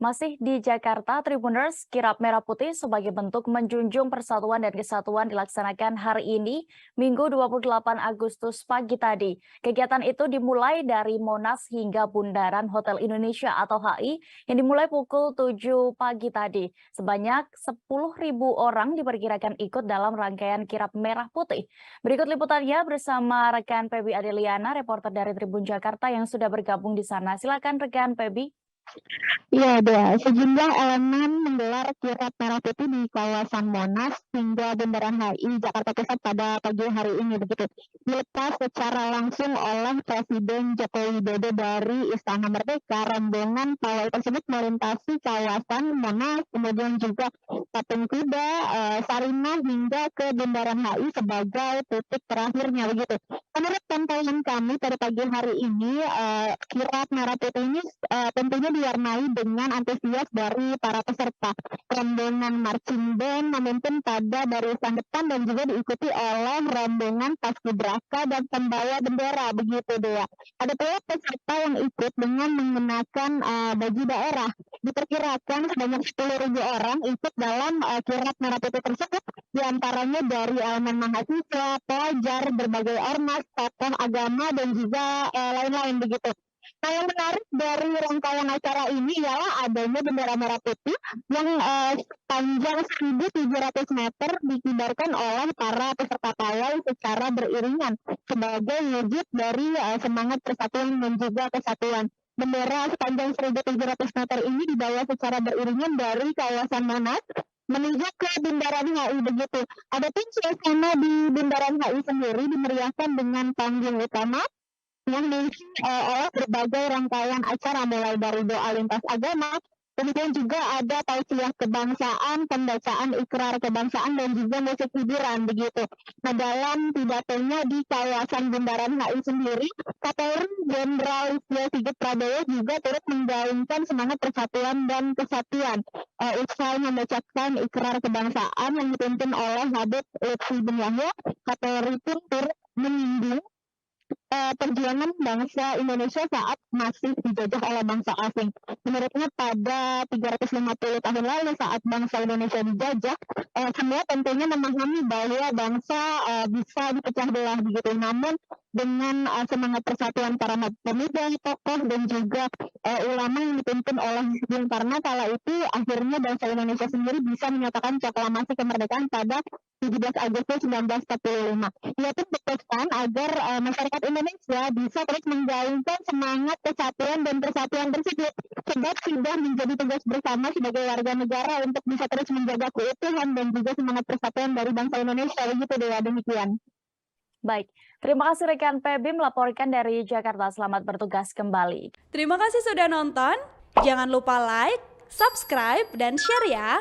Masih di Jakarta, Tribuners, kirap merah putih sebagai bentuk menjunjung persatuan dan kesatuan dilaksanakan hari ini, Minggu 28 Agustus pagi tadi. Kegiatan itu dimulai dari Monas hingga Bundaran Hotel Indonesia atau HI yang dimulai pukul 7 pagi tadi. Sebanyak 10.000 orang diperkirakan ikut dalam rangkaian kirap merah putih. Berikut liputannya bersama rekan Pebi Adeliana, reporter dari Tribun Jakarta yang sudah bergabung di sana. Silakan rekan Pebi. Iya, Dea. Sejumlah elemen menggelar kirap merah putih di kawasan Monas hingga Bundaran HI Jakarta Pusat pada pagi hari ini begitu. Dilepas secara langsung oleh Presiden Joko Widodo dari Istana Merdeka, rombongan pawai tersebut melintasi kawasan Monas, kemudian juga Patung Kuda, Sarinah hingga ke Bundaran HI sebagai titik terakhirnya begitu. Menurut pantauan kami pada pagi hari ini, kirap merah putih ini tentunya diwarnai dengan antusias dari para peserta. Rombongan marching band memimpin pada barisan depan dan juga diikuti oleh rombongan paskibraka dan pembawa bendera begitu Dea. Ada pula peserta yang ikut dengan mengenakan baju daerah. Diperkirakan sebanyak 10.000 orang ikut dalam kirap merah putih tersebut, diantaranya dari elemen mahasiswa, pelajar, berbagai ormas, tokoh agama dan juga lain-lain begitu. Nah, yang menarik dari rangkaian acara ini ialah adanya bendera merah putih yang sepanjang 1.700 meter dikibarkan oleh para peserta pawai secara beriringan sebagai wujud dari semangat persatuan dan juga kesatuan. Bendera sepanjang 1.700 meter ini dibawa secara beriringan dari kawasan Monas menuju ke Bundaran HI begitu. Adapun suasana di Bundaran HI sendiri dimeriahkan dengan panggung utama yang diisi oleh berbagai rangkaian acara mulai dari doa lintas agama, kemudian juga ada tausiah kebangsaan, pembacaan ikrar kebangsaan dan juga musik hiburan begitu. Nah, dalam pidatonya di kawasan Bundaran HI sendiri, Kapolri Jenderal Listio Sigit Prabowo juga turut menggaungkan semangat persatuan dan kesatuan. Usai membacakan ikrar kebangsaan yang dipimpin oleh Habib Lutfi bin Yahya, Kapolri pun turut menyinggung perjuangan bangsa Indonesia saat masih dijajah oleh bangsa asing. Menurutnya pada 350 tahun lalu saat bangsa Indonesia dijajah, semua tentunya memahami bahwa bangsa bisa dipecah belah begitu. Namun dengan semangat persatuan para pemuda, tokoh dan juga ulama yang dipimpin oleh Bung Karno kala itu akhirnya bangsa Indonesia sendiri bisa menyatakan proklamasi kemerdekaan pada 17 Agustus 1945. Ia pun berpesan agar masyarakat Indonesia bisa terus menggaungkan semangat kesatuan dan persatuan tersebut, sebab sudah menjadi tugas bersama sebagai warga negara untuk bisa terus menjaga keutuhan dan juga semangat persatuan dari bangsa Indonesia. Begitu Dewa, demikian. Baik, terima kasih rekan Pebi melaporkan dari Jakarta. Selamat bertugas kembali. Terima kasih sudah nonton. Jangan lupa like, subscribe, dan share ya.